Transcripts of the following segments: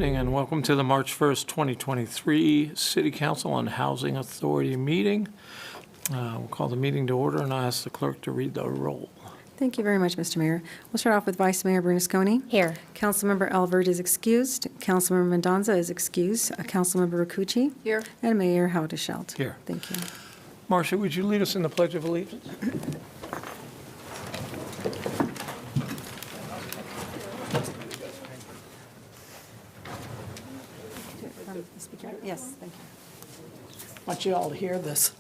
evening and welcome to the March 1st, 2023 City Council on Housing Authority meeting. We'll call the meeting to order and I ask the clerk to read the roll. Thank you very much, Mr. Mayor. We'll start off with Vice Mayor Bernasconi. Here. Councilmember Alvord is excused. Councilmember Mendoza is excused. Councilmember Rakucci. Here. And Mayor Haudeshelt. Here. Thank you. Marcia, would you lead us in the Pledge of Allegiance? Yes, thank you. I want you all to hear this.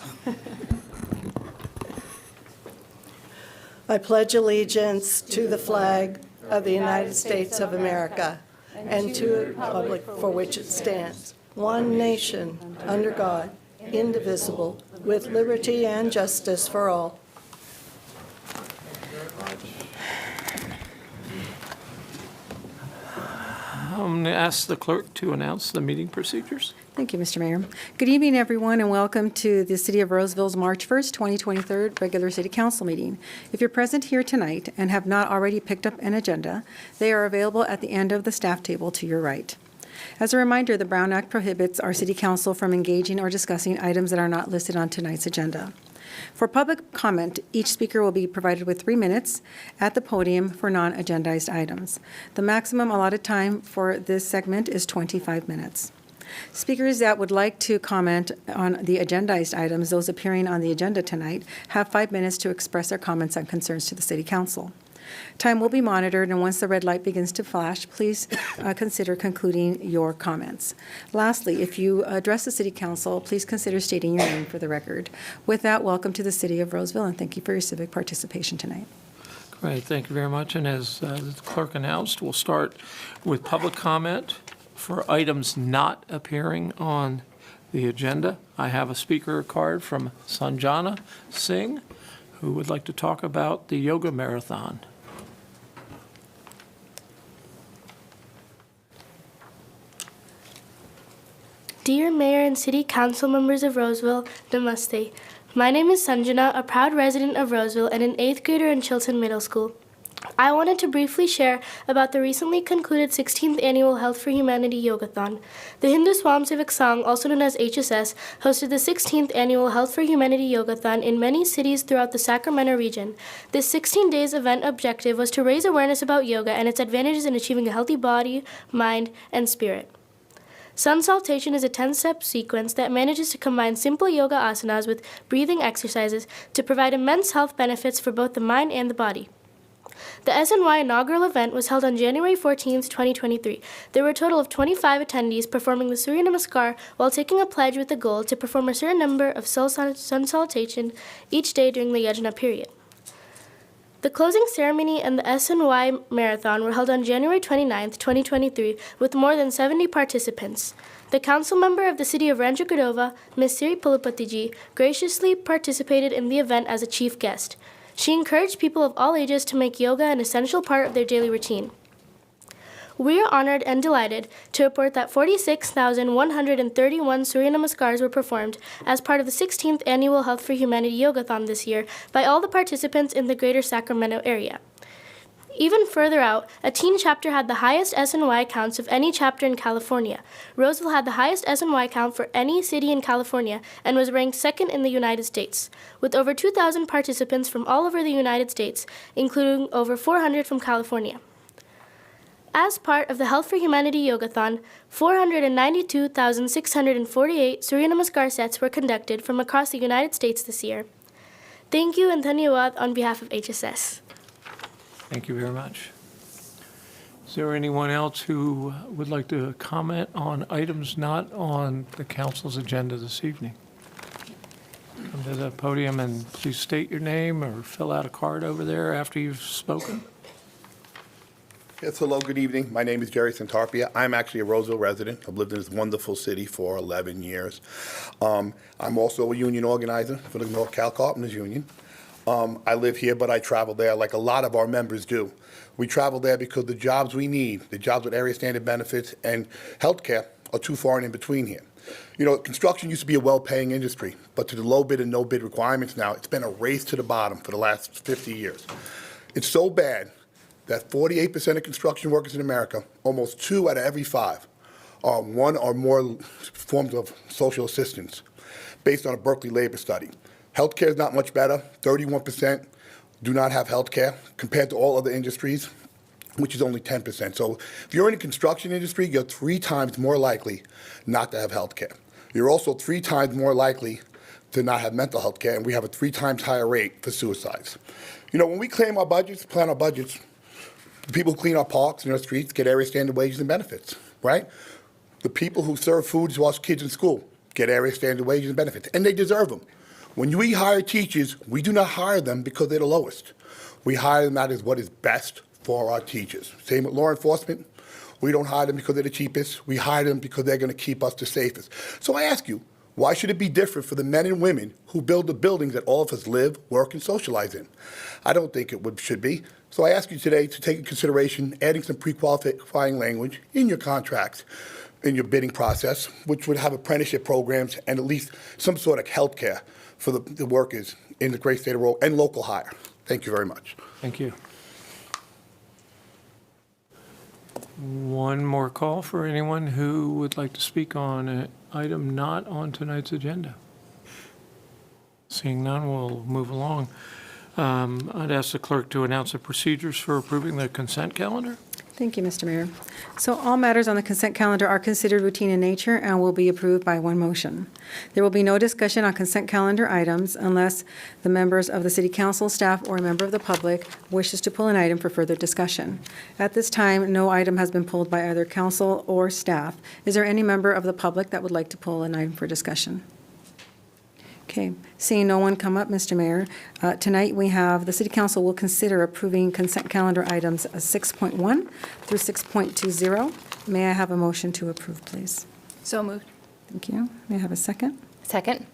I pledge allegiance to the flag of the United States of America and to the republic for which it stands, one nation, under God, indivisible, with liberty and justice for all. I'm going to ask the clerk to announce the meeting procedures. Thank you, Mr. Mayor. Good evening, everyone, and welcome to the City of Roseville's March 1st, 2023 regular City Council meeting. If you're present here tonight and have not already picked up an agenda, they are available at the end of the staff table to your right. As a reminder, the Brown Act prohibits our City Council from engaging or discussing items that are not listed on tonight's agenda. For public comment, each speaker will be provided with 3 minutes at the podium for non-agendized items. The maximum allotted time for this segment is 25 minutes. Speakers that would like to comment on the agendized items, those appearing on the agenda tonight, have 5 minutes to express their comments and concerns to the City Council. Time will be monitored, and once the red light begins to flash, please consider concluding your comments. Lastly, if you address the City Council, please consider stating your name for the record. With that, welcome to the City of Roseville, and thank you for your civic participation tonight. Great, thank you very much. And as the clerk announced, we'll start with public comment for items not appearing on the agenda. I have a speaker card from Sanjana Singh, who would like to talk about the yoga marathon. Dear Mayor and City Council members of Roseville, Namaste. My name is Sanjana, a proud resident of Roseville and an 8th grader in Chilton Middle School. I wanted to briefly share about the recently concluded 16th Annual Health for Humanity Yogathon. The Hindu Swam Civic Sangh, also known as HSS, hosted the 16th Annual Health for Humanity Yogathon in many cities throughout the Sacramento region. This 16 days event objective was to raise awareness about yoga and its advantages in achieving a healthy body, mind, and spirit. Sun salutation is a 10-step sequence that manages to combine simple yoga asanas with breathing exercises to provide immense health benefits for both the mind and the body. The SNY inaugural event was held on January 14, 2023. There were a total of 25 attendees performing the Surya Namaskar while taking a pledge with the goal to perform a certain number of sun salutation each day during the yajna period. The closing ceremony and the SNY Marathon were held on January 29, 2023, with more than 70 participants. The council member of the city of Rancho Cordova, Ms. Siri Pulapatiji, graciously participated in the event as a chief guest. She encouraged people of all ages to make yoga an essential part of their daily routine. We are honored and delighted to report that 46,131 Surya Namaskars were performed as part of the 16th Annual Health for Humanity Yogathon this year by all the participants in the greater Sacramento area. Even further out, a teen chapter had the highest SNY counts of any chapter in California. Roseville had the highest SNY count for any city in California and was ranked second in the United States, with over 2,000 participants from all over the United States, including over 400 from California. As part of the Health for Humanity Yogathon, 492,648 Surya Namaskar sets were conducted from across the United States this year. Thank you and dhanyawad on behalf of HSS. Thank you very much. Is there anyone else who would like to comment on items not on the council's agenda this evening? Come to the podium and please state your name or fill out a card over there after you've spoken. Yes, hello, good evening. My name is Jerry Santarpia. I'm actually a Roseville resident. I've lived in this wonderful city for 11 years. I'm also a union organizer for the North Cal Carpenters Union. I live here, but I travel there like a lot of our members do. We travel there because the jobs we need, the jobs with area standard benefits and health care, are too far and in between here. You know, construction used to be a well-paying industry, but to the low bid and no bid requirements now, it's been a race to the bottom for the last 50 years. It's so bad that 48% of construction workers in America, almost 2 out of every 5, one or more forms of social assistance based on a Berkeley labor study. Healthcare is not much better. 31% do not have healthcare compared to all other industries, which is only 10%. So if you're in the construction industry, you're 3 times more likely not to have healthcare. You're also 3 times more likely to not have mental health care, and we have a 3 times higher rate for suicides. You know, when we plan our budgets, the people who clean our parks and our streets get area standard wages and benefits, right? The people who serve food to our kids in school get area standard wages and benefits, and they deserve them. When we hire teachers, we do not hire them because they're the lowest. We hire them out as what is best for our teachers. Same with law enforcement. We don't hire them because they're the cheapest. We hire them because they're going to keep us the safest. So I ask you, why should it be different for the men and women who build the buildings that all of us live, work, and socialize in? I don't think it should be. So I ask you today to take into consideration adding some pre-qualifying language in your contracts, in your bidding process, which would have apprenticeship programs and at least some sort of health care for the workers in the great state of Rhode Island and local hire. Thank you very much. Thank you. One more call for anyone who would like to speak on an item not on tonight's agenda. Seeing none, we'll move along. I'd ask the clerk to announce the procedures for approving the consent calendar. Thank you, Mr. Mayor. So all matters on the consent calendar are considered routine in nature and will be approved by one motion. There will be no discussion on consent calendar items unless the members of the City Council, staff, or a member of the public wishes to pull an item for further discussion. At this time, no item has been pulled by either council or staff. Is there any member of the public that would like to pull an item for discussion? Okay, seeing no one come up, Mr. Mayor, tonight we have, the City Council will consider approving consent calendar items 6.1 through 6.20. May I have a motion to approve, please? So moved. Thank you. May I have a second? Second.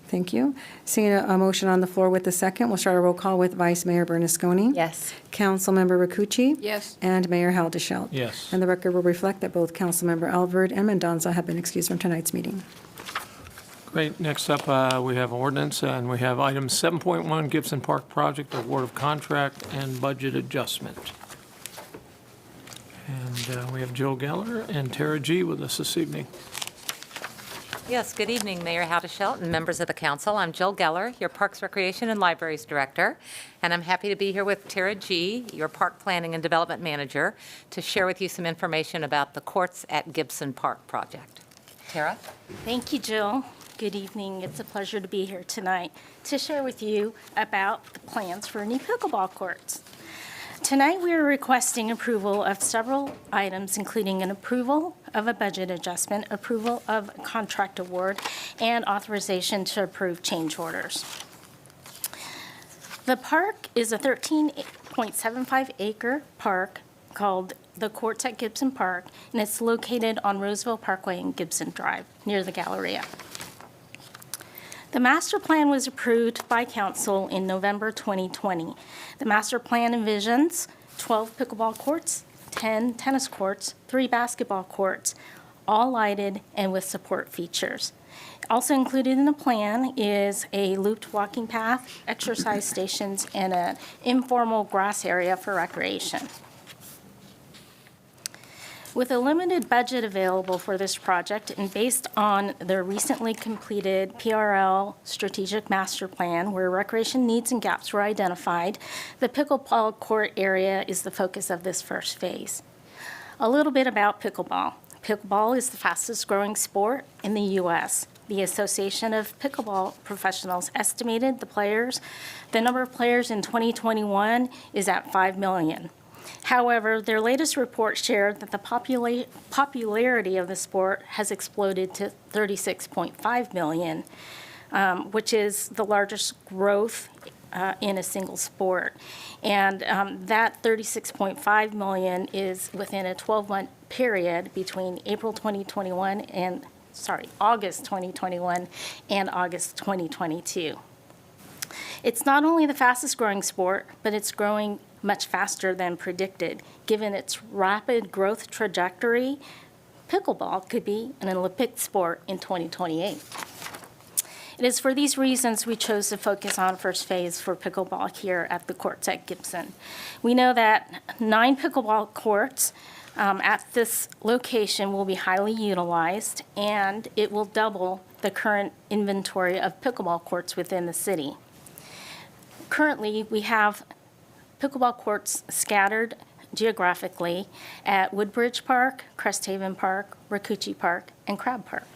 Thank you. Seeing a motion on the floor with the second, we'll start a roll call with Vice Mayor Bernasconi. Yes. Councilmember Rakucci. Yes. And Mayor Haldeshelt. Yes. And the record will reflect that both Councilmember Alvord and Mendoza have been excused from tonight's meeting. Great. Next up, we have ordinance, and we have item 7.1, Gibson Park Project, award of contract and budget adjustment. And we have Jill Geller and Tara G. with us this evening. Yes, good evening, Mayor Haldeshelt and members of the council. I'm Jill Geller, your Parks, Recreation, and Libraries Director, and I'm happy to be here with Tara G., your Park Planning and Development Manager, to share with you some information about the Courts at Gibson Park project. Tara? Thank you, Jill. Good evening. It's a pleasure to be here tonight to share with you about the plans for new pickleball courts. Tonight, we are requesting approval of several items, including an approval of a budget adjustment, approval of a contract award, and authorization to approve change orders. The park is a 13.75-acre park called the Courts at Gibson Park, and it's located on Roseville Parkway and Gibson Drive, near the Galleria. The master plan was approved by council in November 2020. The master plan envisions 12 pickleball courts, 10 tennis courts, 3 basketball courts, all lighted and with support features. Also included in the plan is a looped walking path, exercise stations, and an informal grass area for recreation. With a limited budget available for this project and based on the recently completed PRL Strategic Master Plan, where recreation needs and gaps were identified, the pickleball court area is the focus of this first phase. A little bit about pickleball. Pickleball is the fastest growing sport in the U.S. The Association of Pickleball Professionals estimated the number of players in 2021 is at 5 million. However, their latest report shared that the popularity of the sport has exploded to 36.5 million, which is the largest growth in a single sport. And that 36.5 million is within a 12-month period between August 2021 and August 2022. It's not only the fastest growing sport, but it's growing much faster than predicted. Given its rapid growth trajectory, pickleball could be an Olympic sport in 2028. It is for these reasons we chose to focus on first phase for pickleball here at the Courts at Gibson. We know that 9 pickleball courts at this location will be highly utilized, and it will double the current inventory of pickleball courts within the city. Currently, we have pickleball courts scattered geographically at Woodbridge Park, Cresthaven Park, Rakuchi Park, and Crab Park.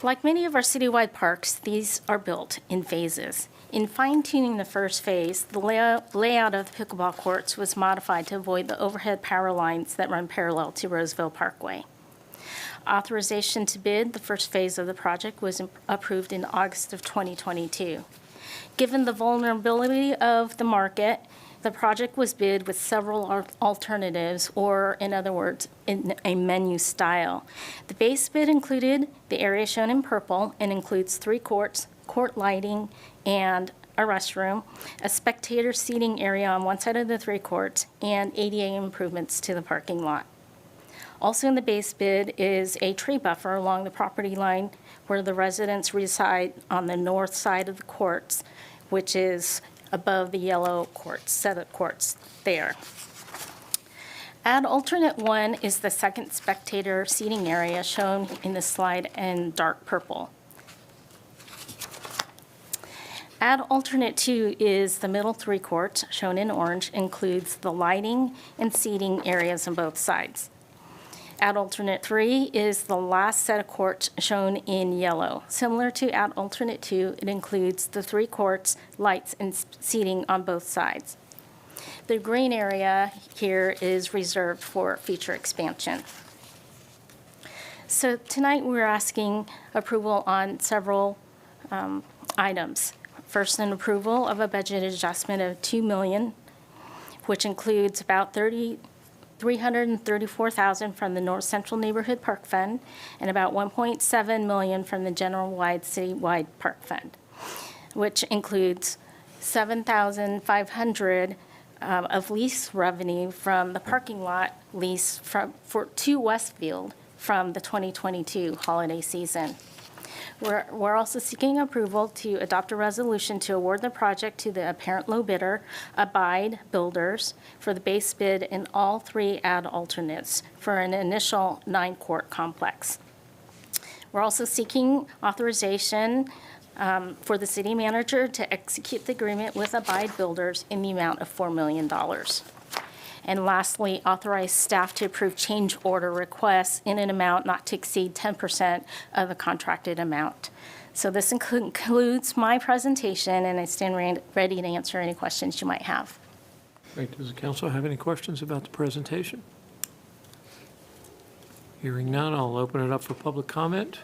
Like many of our citywide parks, these are built in phases. In fine-tuning the first phase, the layout of the pickleball courts was modified to avoid the overhead power lines that run parallel to Roseville Parkway. Authorization to bid the first phase of the project was approved in August of 2022. Given the vulnerability of the market, the project was bid with several alternatives, or in other words, in a menu style. The base bid included the area shown in purple and includes 3 courts, court lighting, and a restroom, a spectator seating area on one side of the 3 courts, and ADA improvements to the parking lot. Also in the base bid is a tree buffer along the property line where the residents reside on the north side of the courts, which is above the yellow courts, set of courts there. Add alternate 1 is the second spectator seating area shown in the slide in dark purple. Add alternate 2 is the middle 3 courts, shown in orange, includes the lighting and seating areas on both sides. Add alternate 3 is the last set of courts shown in yellow. Similar to add alternate 2, it includes the 3 courts, lights, and seating on both sides. The green area here is reserved for future expansion. So tonight we're asking approval on several items. First, an approval of a budget adjustment of $2 million, which includes about $334,000 from the North Central Neighborhood Park Fund and about $1.7 million from the general-wide citywide park fund, which includes $7,500 of lease revenue from the parking lot lease to Westfield from the 2022 holiday season. We're also seeking approval to adopt a resolution to award the project to the apparent low bidder, Abide Builders, for the base bid in all 3 add alternates for an initial 9-court complex. We're also seeking authorization for the city manager to execute the agreement with Abide Builders in the amount of $4 million. And lastly, authorize staff to approve change order requests in an amount not to exceed 10% of the contracted amount. So this concludes my presentation, and I stand ready to answer any questions you might have. Great. Does the council have any questions about the presentation? Hearing none, I'll open it up for public comment.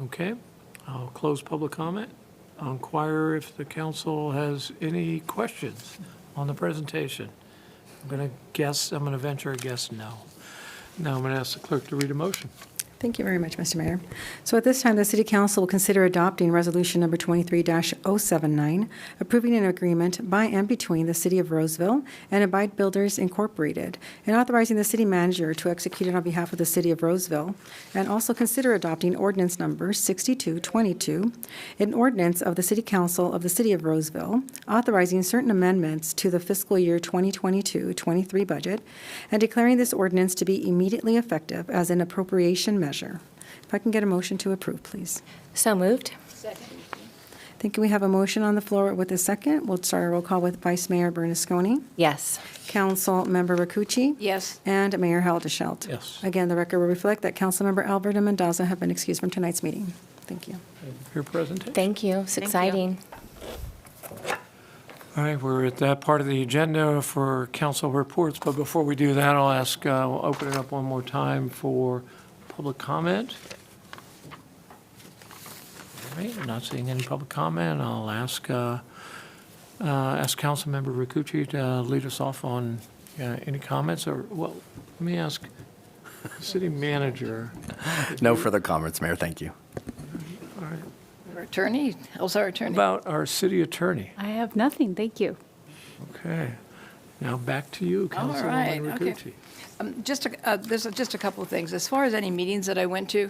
Okay, I'll close public comment. I'll inquire if the council has any questions on the presentation. I'm going to venture a guess no. Now I'm going to ask the clerk to read a motion. Thank you very much, Mr. Mayor. So at this time, the City Council will consider adopting Resolution Number 23-079, approving an agreement by and between the City of Roseville and Abide Builders Incorporated, and authorizing the city manager to execute it on behalf of the City of Roseville, and also consider adopting Ordinance Number 6222, an ordinance of the City Council of the City of Roseville, authorizing certain amendments to the fiscal year 2022-23 budget, and declaring this ordinance to be immediately effective as an appropriation measure. If I can get a motion to approve, please. So moved. Thank you. We have a motion on the floor with a second. We'll start our roll call with Vice Mayor Bernasconi, Yes. Council Member Rakuchi, Yes. and Mayor Haldeshelt. Yes. Again, the record will reflect that Councilmember Albert and Mendoza have been excused from tonight's meeting. Thank you. Your presentation. Thank you. It's Thank you. exciting. All right, we're at that part of the agenda for council reports, but before we do that, we'll open it up one more time for public comment. All right, I'm not seeing any public comment. I'll ask Councilmember Rakuchi to lead us off on any comments, or, well, let me ask City Manager. No further comments, Mayor. Thank you. All right. Our attorney, how's our attorney? About our city attorney. I have nothing, thank you. Okay. Now back to you, Councilwoman right, okay. Rakuchi. There's just a couple of things. As far as any meetings that I went to,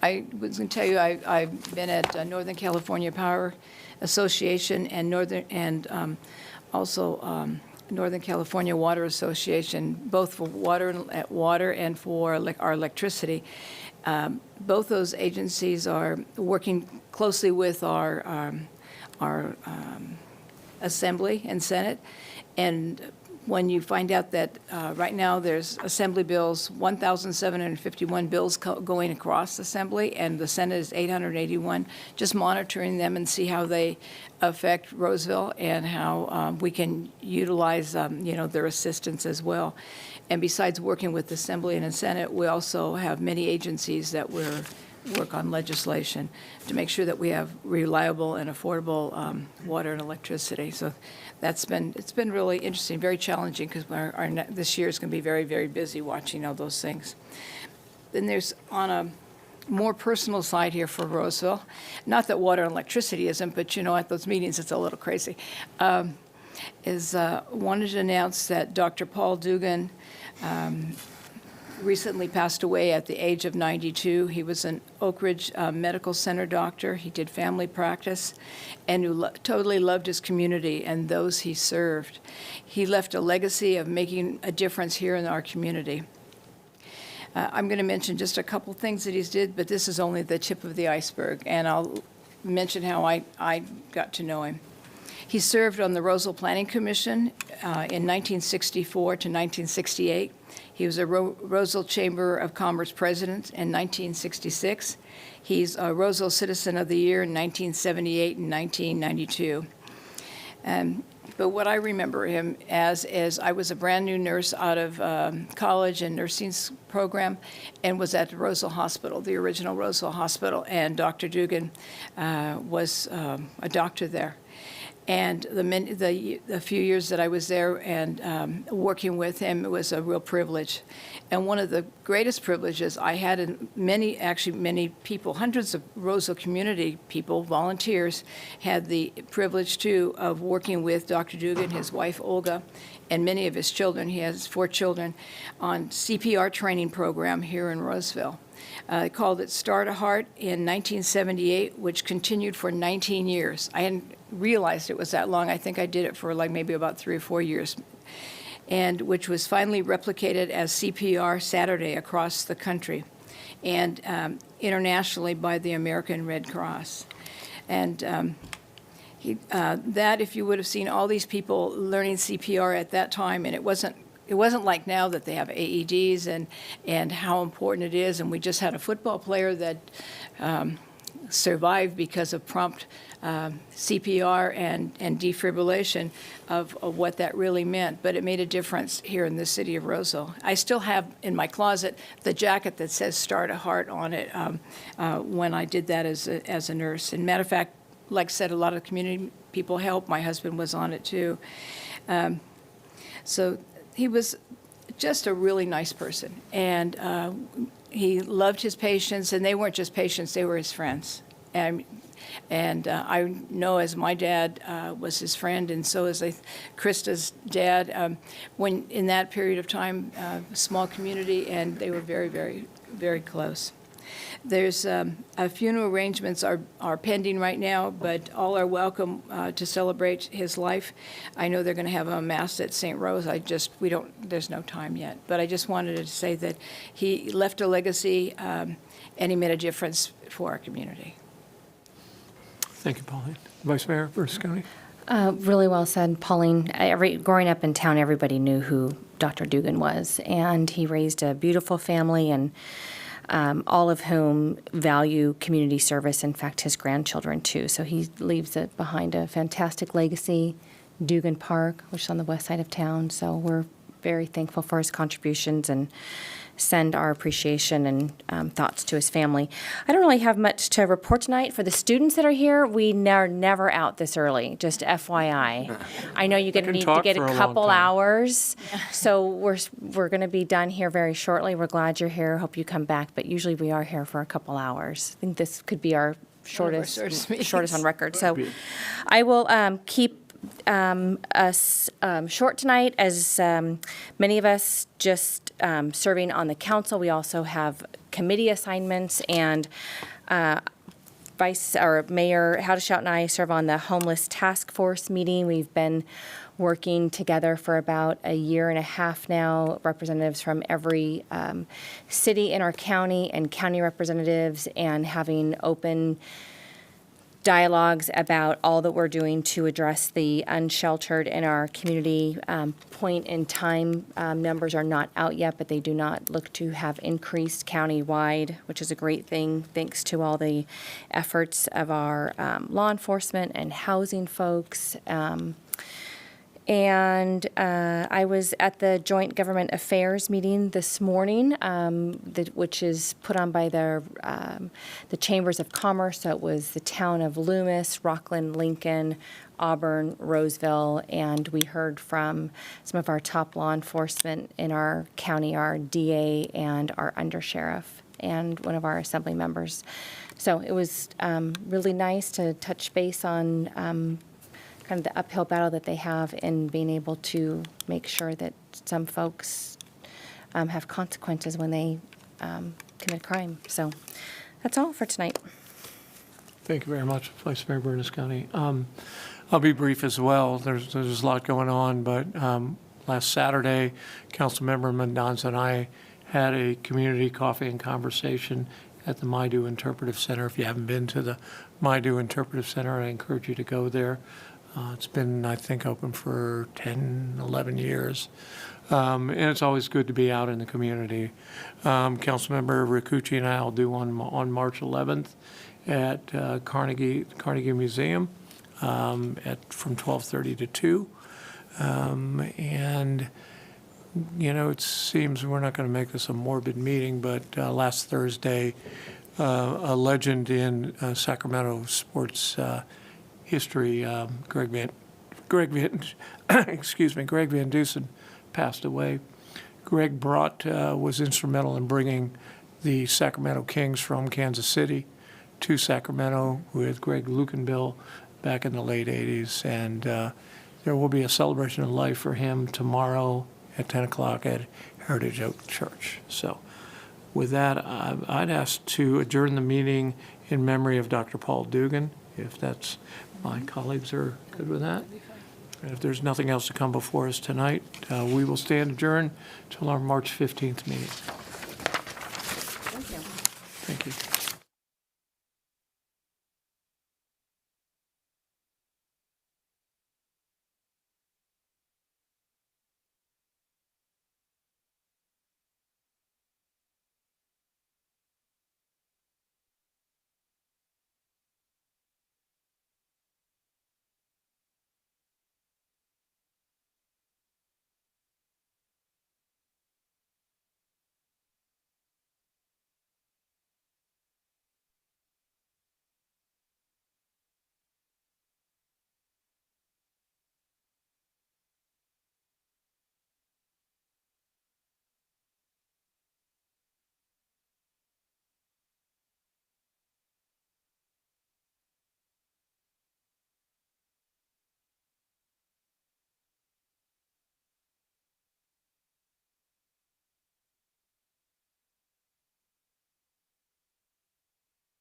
I was going to tell you, I've been at Northern California Power Association and also Northern California Water Association, both for water and for our electricity. Both those agencies are working closely with our Assembly and Senate. And when you find out that right now there's Assembly bills, 1,751 bills going across Assembly, and the Senate is 881, just monitoring them and see how they affect Roseville and how we can utilize, their assistance as well. And besides working with the Assembly and the Senate, we also have many agencies that work on legislation to make sure that we have reliable and affordable water and electricity. So it's been really interesting, very challenging, because this year is going to be very, very busy watching all those things. Then there's, on a more personal side here for Roseville, not that water and electricity isn't, but at those meetings it's a little crazy, wanted to announce that Dr. Paul Dugan recently passed away at the age of 92. He was an Oak Ridge Medical Center doctor. He did family practice and who totally loved his community and those he served. He left a legacy of making a difference here in our community. I'm going to mention just a couple things that he's did, but this is only the tip of the iceberg, and I'll mention how I got to know him. He served on the Roseville Planning Commission in 1964 to 1968. He was a Roseville Chamber of Commerce president in 1966. He's a Roseville Citizen of the Year in 1978 and 1992. But what I remember him as is I was a brand new nurse out of college and nursing program, and was at the Roseville Hospital, the original Roseville Hospital, and Dr. Dugan was a doctor there. And the few years that I was there and working with him, it was a real privilege. And one of the greatest privileges I had, and many people, hundreds of Roseville community people, volunteers, had the privilege too of working with Dr. Dugan, his wife Olga, and many of his children. He has 4 children on CPR training program here in Roseville. Called it Start a Heart in 1978, which continued for 19 years. I hadn't realized it was that long. I think I did it for maybe about 3 or 4 years, and which was finally replicated as CPR Saturday across the country and internationally by the American Red Cross. And that, if you would have seen all these people learning CPR at that time, and it wasn't like now that they have AEDs and how important it is. And we just had a football player that survived because of prompt CPR and defibrillation of what that really meant. But it made a difference here in the city of Roseville. I still have in my closet the jacket that says Start a Heart on it when I did that as a nurse. And matter of fact, like I said, a lot of community people helped. My husband was on it too. So he was just a really nice person, and he loved his patients, and they weren't just patients, they were his friends. And I know, as my dad was his friend, and so is Krista's dad, when in that period of time, small community, and they were very, very, very close. There's funeral arrangements are pending right now, but all are welcome to celebrate his life. I know they're going to have a mass at St. Rose. There's no time yet. But I just wanted to say that he left a legacy and he made a difference for our community. Thank you, Pauline. Vice Mayor Bersconi. Really well said, Pauline. Growing up in town, everybody knew who Dr. Dugan was, and he raised a beautiful family, and all of whom value community service, in fact, his grandchildren too. So he leaves it behind a fantastic legacy, Dugan Park, which is on the west side of town. So we're very thankful for his contributions and send our appreciation and thoughts to his family. I don't really have much to report tonight. For the students that are here, we are never out this early, just FYI. I know you need to get a couple hours, so we're going to be done here very shortly. We're glad you're here. Hope you come back, but usually we are here for a couple hours. I think this could be our shortest on record. So I will keep us short tonight, as many of us just serving on the council. We also have committee assignments, and Mayor Howdeshout and I serve on the Homeless Task Force meeting. We've been working together for about a year and a half now, representatives from every city in our county and county representatives, and having open dialogues about all that we're doing to address the unsheltered in our community. Point in time numbers are not out yet, but they do not look to have increased countywide, which is a great thing, thanks to all the efforts of our law enforcement and housing folks. And I was at the Joint Government Affairs meeting this morning, which is put on by the Chambers of Commerce. So it was the town of Loomis, Rockland, Lincoln, Auburn, Roseville, and we heard from some of our top law enforcement in our county, our DA and our undersheriff, and one of our assembly members. So it was really nice to touch base on kind of the uphill battle that they have in being able to make sure that some folks have consequences when they commit crime. So that's all for tonight. Thank you very much, Vice Mayor Bernasconi. I'll be brief as well. There's a lot going on, but last Saturday, Councilmember Mendonça and I had a community coffee and conversation at the Maidu Interpretive Center. If you haven't been to the Maidu Interpretive Center, I encourage you to go there. It's been, I think, open for 10, 11 years. And it's always good to be out in the community. Councilmember Ricucci and I will do one on March 11th at Carnegie Museum from 12:30 to 2. And, you know, it seems we're not going to make this a morbid meeting, but last Thursday, a legend in Sacramento sports history, Greg Van Dusen passed away. Greg was instrumental in bringing the Sacramento Kings from Kansas City to Sacramento with Greg Lukenbill back in the late 80s. And there will be a celebration of life for him tomorrow at 10 o'clock at Heritage Oak Church. So with that, I'd ask to adjourn the meeting in memory of Dr. Paul Dugan, if that's, my colleagues are good with that. And if there's nothing else to come before us tonight, we will stand adjourned till our March 15th meeting. Thank you. Thank you.